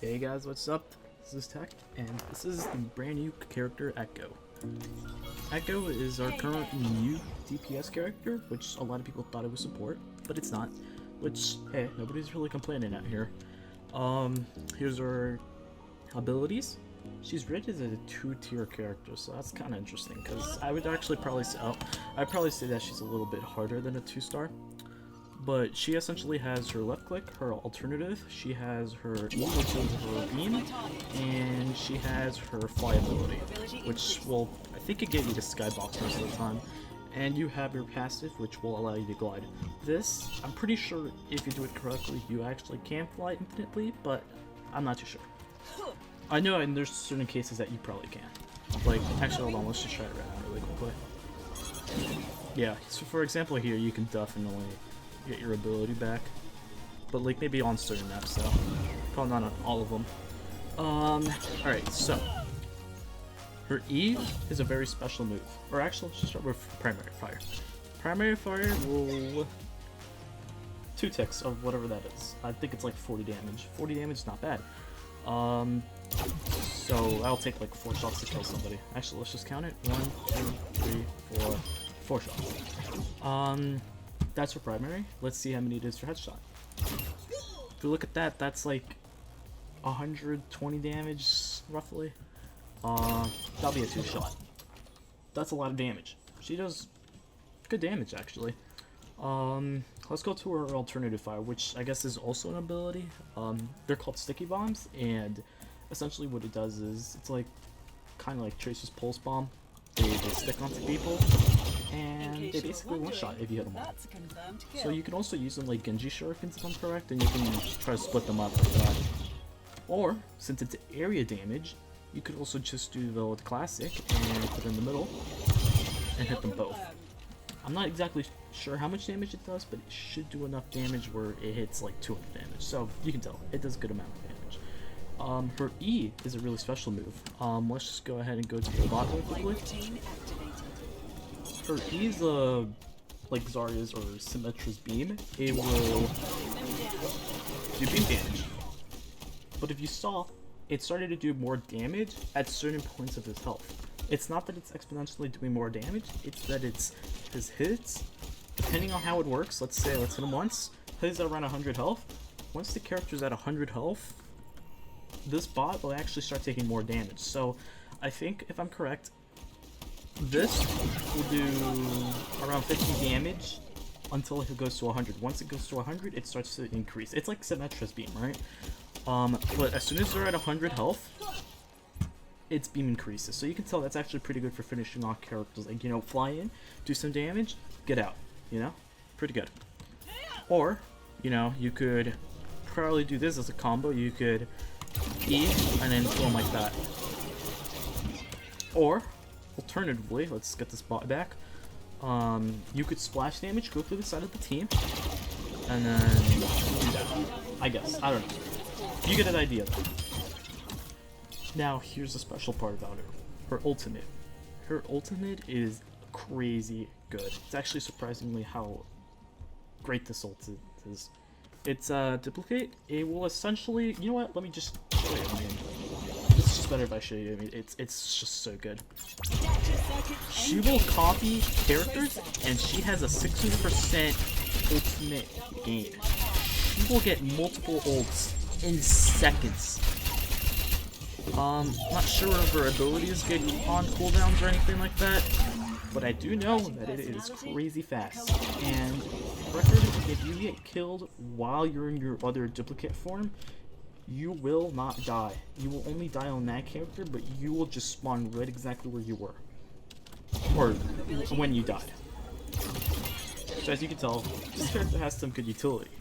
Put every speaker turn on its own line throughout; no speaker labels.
Hey guys, what's up? This is Tech, and this is the brand new character Echo. Echo is our current new DPS character, which a lot of people thought it was support, but it's not. Which, hey, nobody's really complaining out here. Here's her abilities. She's rated as a 2-tier character, so that's kind of interesting, because I would actually probably say, I'd probably say that she's a little bit harder than a 2-star. But she essentially has her left click, her alternative, she has her E, which is her beam, and she has her fly ability, which will, I think, it get you to skybox most of the time. And you have your passive, which will allow you to glide. This, I'm pretty sure if you do it correctly, you actually can fly infinitely, but I'm not too sure. I know, and there's certain cases that you probably can. Like, actually, hold on, let's just try it right now really quickly. Yeah, so for example here, you can definitely get your ability back, but like maybe on certain maps, so probably not on all of them. Alright, so her E is a very special move, or actually let's just start with primary fire. Primary fire will 2 ticks of whatever that is. I think it's like 40 damage. 40 damage is not bad. So I'll take like 4 shots to kill somebody. Actually, let's just count it. 1, 2, 3, 4 shots. That's for primary. Let's see how many it is for headshot. If you look at that, that's like 120 damage, roughly. That'll be a 2-shot. That's a lot of damage. She does good damage, actually. Let's go to her alternative fire, which I guess is also an ability. They're called sticky bombs, and essentially what it does is, it's like, kind of like Tracer's pulse bomb. They stick onto people, and they basically one-shot if you hit them all. So you can also use them like Genji shurikens if I'm correct, and you can try to split them up like that. Or, since it's area damage, you could also just do the classic and put it in the middle and hit them both. I'm not exactly sure how much damage it does, but it should do enough damage where it hits like 200 damage. So you can tell, it does a good amount of damage. Her E is a really special move. Let's just go ahead and go to the bot real quickly. Her E is like Zarya's or Symmetra's beam. It will do beam damage. But if you saw, it started to do more damage at certain points of his health. It's not that it's exponentially doing more damage, it's that it's his hits, depending on how it works. Let's say, let's hit him once, he's at around 100 health. Once the character's at 100 health, this bot will actually start taking more damage. So I think, if I'm correct, this will do around 50 damage until it goes to 100. Once it goes to 100, it starts to increase. It's like Symmetra's beam, right? But as soon as they're at 100 health, its beam increases. So you can tell that's actually pretty good for finishing off characters. Like, you know, fly in, do some damage, get out. You know? Pretty good. Or, you know, you could probably do this as a combo. You could E and then kill him like that. Or, alternatively, let's get this bot back. You could splash damage, go through the side of the team, and then do that. I guess. I don't know. You get an idea though. Now, here's the special part about her. Her ultimate. Her ultimate is crazy good. It's actually surprisingly how great this ult is. It's duplicate. It will essentially, you know what? Let me just show you. I mean, it's just better if I show you. I mean, it's just so good. She will copy characters, and she has a 600% ultimate gain. She will get multiple ults in seconds. Not sure if her abilities get on cooldowns or anything like that, but I do know that it is crazy fast. And record, if you get killed while you're in your other duplicate form, you will not die. You will only die on that character, but you will just spawn right exactly where you were, or when you died. So as you can tell, this character has some good utility.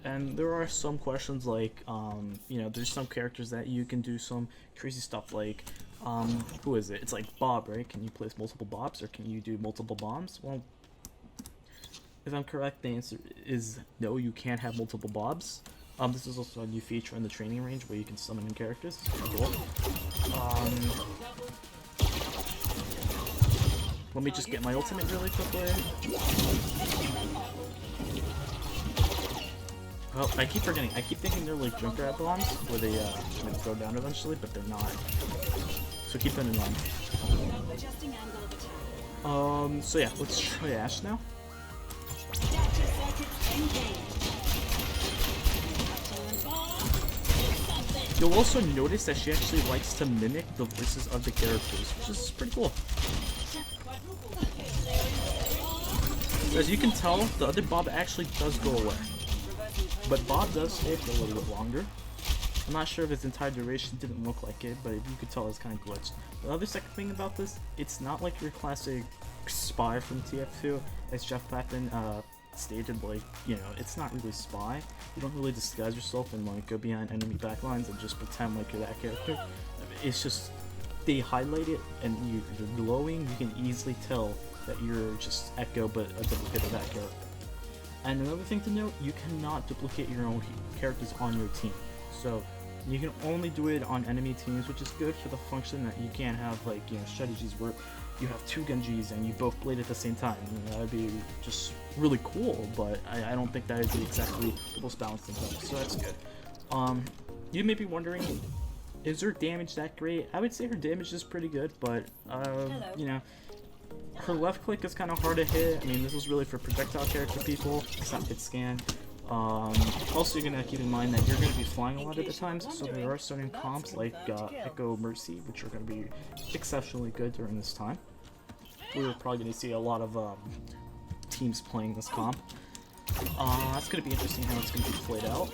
And there are some questions like, you know, there's some characters that you can do some crazy stuff like, who is it? It's like Bob, right? Can you place multiple Bobs, or can you do multiple bombs? Well, if I'm correct, the answer is no, you can't have multiple Bobs. This is also a new feature in the training range where you can summon in characters. It's pretty cool. Let me just get my ultimate really quickly. Oh, I keep forgetting. I keep thinking they're like jump grab bombs where they like go down eventually, but they're not. So keep that in mind. So yeah, let's try Ash now. You'll also notice that she actually likes to mimic the voices of the characters, which is pretty cool. As you can tell, the other Bob actually does go away. But Bob does stay for a little bit longer. I'm not sure if its entire duration didn't look like it, but you could tell it's kind of glitched. The other second thing about this, it's not like your classic spy from TF2, as Jeff Clapton stated, like, you know, it's not really spy. You don't really disguise yourself and like go behind enemy backlines and just pretend like you're that character. It's just, they highlight it and you're glowing, you can easily tell that you're just Echo but a duplicate of that character. And another thing to note, you cannot duplicate your own characters on your team. So you can only do it on enemy teams, which is good for the function that you can't have like, you know, strategies where you have two Genjis and you both blade at the same time. You know, that would be just really cool, but I don't think that would be exactly the most balanced thing. So that's good. You may be wondering, is her damage that great? I would say her damage is pretty good, but you know, her left click is kind of hard to hit. I mean, this is really for projectile character people. It's not hit scan. Also, you're gonna keep in mind that you're gonna be flying a lot of the times, so there are certain comps like Echo Mercy, which are gonna be exceptionally good during this time. We're probably gonna see a lot of teams playing this comp. That's gonna be interesting how it's gonna be played out.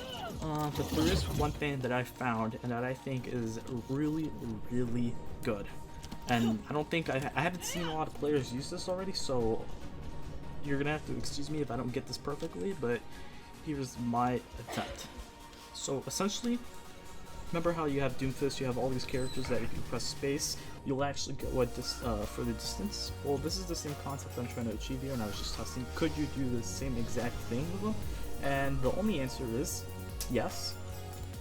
But there is one thing that I found and that I think is really, really good. And I don't think I haven't seen a lot of players use this already, so you're gonna have to excuse me if I don't get this perfectly, but here's my attempt. So essentially, remember how you have Doomfist, you have all these characters that if you press space, you'll actually go a further distance? Well, this is the same concept I'm trying to achieve here, and I was just testing, could you do the same exact thing with them? And the only answer is yes,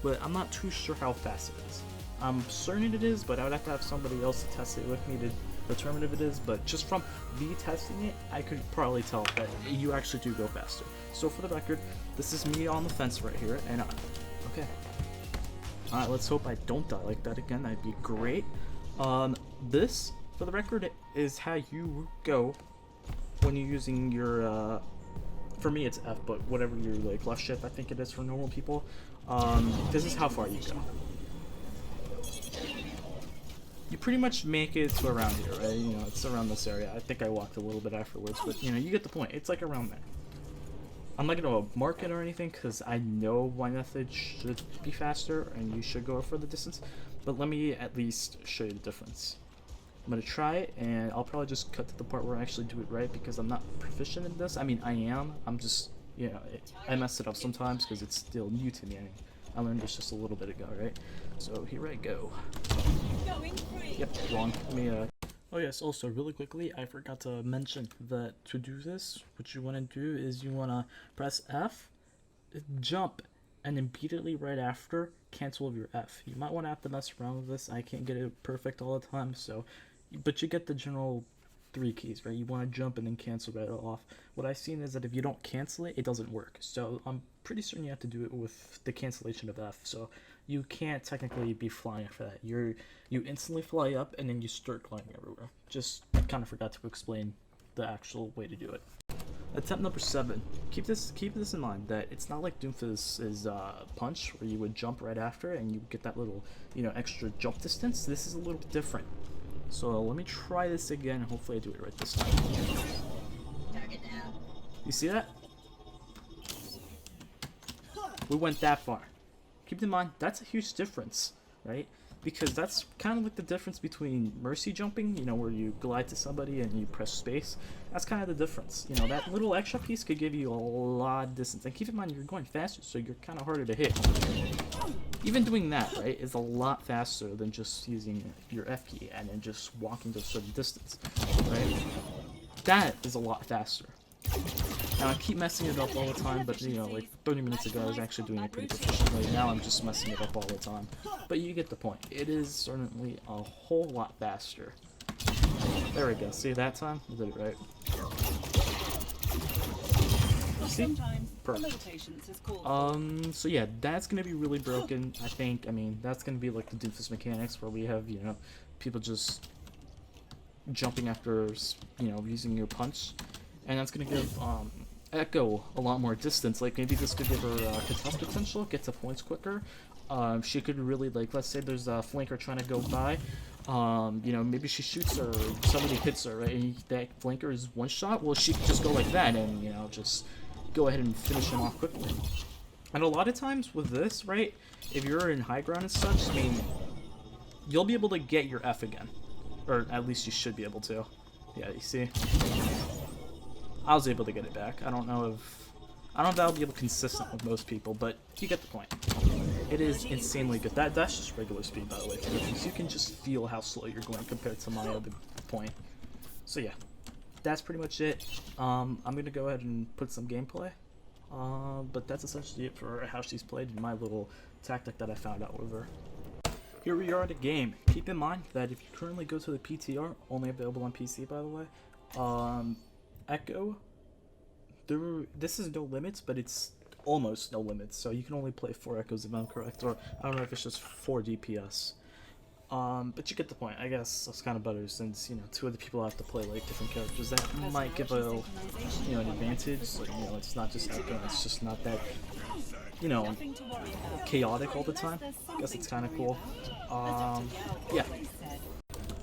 but I'm not too sure how fast it is. I'm certain it is, but I would have to have somebody else to test it with me to determine if it is, but just from me testing it, I could probably tell that you actually do go faster. So for the record, this is me on the fence right here, and okay. Alright, let's hope I don't die like that again, that'd be great. This, for the record, is how you go when you're using your, for me it's F, but whatever your like left shift I think it is for normal people. This is how far you go. You pretty much make it to around here, right? You know, it's around this area. I think I walked a little bit afterwards, but you know, you get the point. It's like around there. I'm not gonna mark it or anything because I know my method should be faster and you should go for the distance, but let me at least show you the difference. I'm gonna try it and I'll probably just cut to the part where I actually do it right because I'm not proficient in this. I mean, I am. I'm just, you know, I mess it up sometimes because it's still new to me. I mean, I learned this just a little bit ago, right? So here I go. Yep, wrong. Let me, oh yes, also really quickly, I forgot to mention that to do this, what you want to do is you want to press F, jump, and immediately right after, cancel your F. You might want to have to mess around with this. I can't get it perfect all the time, so, but you get the general 3 keys, right? You want to jump and then cancel right off. What I've seen is that if you don't cancel it, it doesn't work. So I'm pretty certain you have to do it with the cancellation of F. So you can't technically be flying after that. You instantly fly up and then you start climbing everywhere. Just kind of forgot to explain the actual way to do it. Attempt number 7. Keep this in mind that it's not like Doomfist's punch where you would jump right after and you get that little, you know, extra jump distance. This is a little different. So let me try this again. Hopefully I do it right this time. You see that? We went that far. Keep in mind, that's a huge difference, right? Because that's kind of like the difference between mercy jumping, you know, where you glide to somebody and you press space. That's kind of the difference. You know, that little extra piece could give you a lot of distance. And keep in mind, you're going faster, so you're kind of harder to hit. Even doing that, right, is a lot faster than just using your F key and then just walking to a certain distance, right? That is a lot faster. Now, I keep messing it up all the time, but, you know, like 30 minutes ago I was actually doing it pretty proficiently. Now I'm just messing it up all the time. But you get the point. It is certainly a whole lot faster. There we go. See that time? I did it right. See? Perfect. So yeah, that's gonna be really broken, I think. I mean, that's gonna be like the Doomfist mechanics, where we have, you know, people just jumping after, you know, using your punch. And that's gonna give, Echo a lot more distance. Like, maybe this could give her contest potential, get to points quicker. She could really, like, let's say there's a flanker trying to go by. You know, maybe she shoots her, somebody hits her, right? And that flanker is one shot. Well, she could just go like that and, you know, just go ahead and finish him off quickly. And a lot of times with this, right, if you're in high ground and such, I mean, you'll be able to get your F again. Or at least you should be able to. Yeah, you see? I was able to get it back. I don't know if that'll be able consistent with most people, but you get the point. It is insanely good. That's just regular speed, by the way. So you can just feel how slow you're going compared to my other point. So yeah, that's pretty much it. I'm gonna go ahead and put some gameplay. But that's essentially it for how she's played and my little tactic that I found out with her. Here we are at the game. Keep in mind that if you currently go to the PTR, only available on PC, by the way. Echo, this is no limits, but it's almost no limits, so you can only play 4 Echoes if I'm correct, or I don't know if it's just 4 DPS. But you get the point. I guess that's kind of better since, you know, 2 other people have to play like different characters. That might give a, you know, an advantage. Like, you know, it's not just Echo, it's just not that, you know, chaotic all the time. I guess it's kind of cool. Yeah.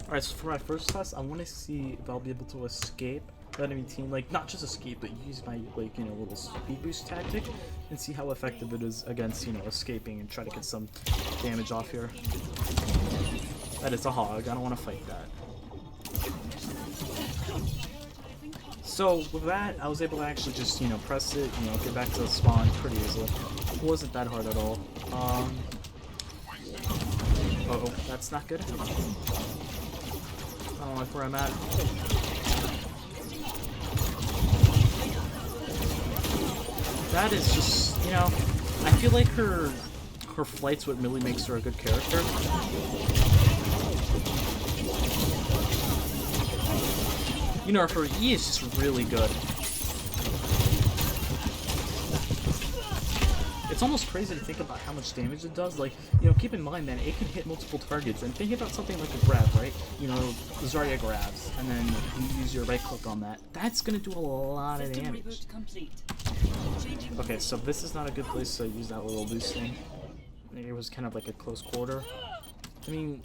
Alright, so for my first test, I want to see if I'll be able to escape the enemy team, like, not just escape, but use my, like, you know, little speed boost tactic, and see how effective it is against, you know, escaping and try to get some damage off here. That is a hog, I don't want to fight that. So, with that, I was able to actually just, you know, press it, you know, get back to the spawn pretty easily. It wasn't that hard at all. Uh-oh, that's not good. I don't like where I'm at. That is just, you know, I feel like her flight's what really makes her a good character. You know, her E is just really good. It's almost crazy to think about how much damage it does. Like, you know, keep in mind that it can hit multiple targets. And think about something like a grab, right? You know, Zarya grabs, and then you use your right click on that. That's gonna do a lot of damage. Okay, so this is not a good place to use that little boost thing. It was kind of like a close quarter. I mean,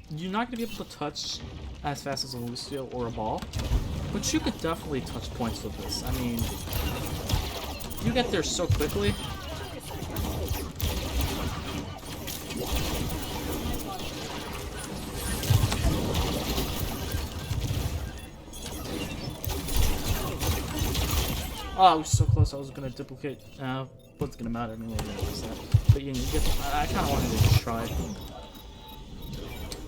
you're not gonna be able to touch as fast as a Lucio or a ball, but you could definitely touch points with this. I mean, you get there so quickly. Oh, I was so close. I was gonna duplicate. What's gonna matter? I mean, we're gonna use that. But you know, you get. I kind of wanted to just try.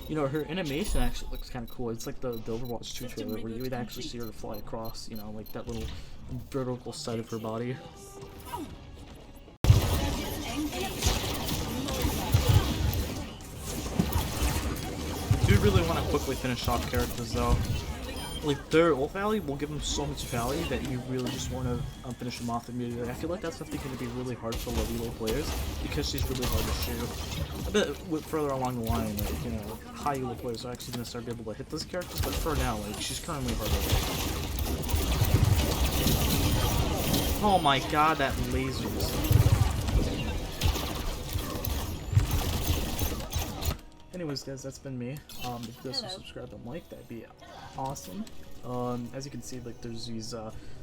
You know, her animation actually looks kind of cool. It's like the Overwatch 2 trailer where you would actually see her fly across. You know, like that little vertical side of her body. Do really want to quickly finish off characters though. Like, their ult value will give them so much value that you really just want to finish them off immediately. I feel like that's something going to be really hard for low elo players because she's really hard to shoot. A bit further along the line, like, you know, high elo players are actually going to start being able to hit those characters, but for now, like, she's currently hard to hit. Oh my god, that lasers. Anyways, guys, that's been me. If you guys would subscribe and like, that'd be awesome. As you can see, like, there's these,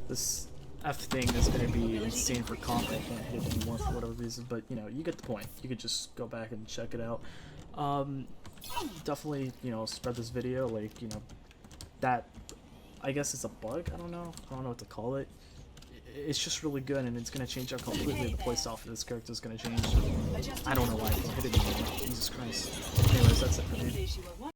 this F thing is gonna be insane for comp. I can't hit it anymore for whatever reason, but, you know, you get the point. You could just go back and check it out. Definitely, you know, spread this video, like, you know, that, I guess it's a bug, I don't know what to call it. It's just really good, and it's gonna change out completely the playstyle for this character is gonna change. I don't know why I can't hit it anymore. Jesus Christ. Anyways, that's it for me.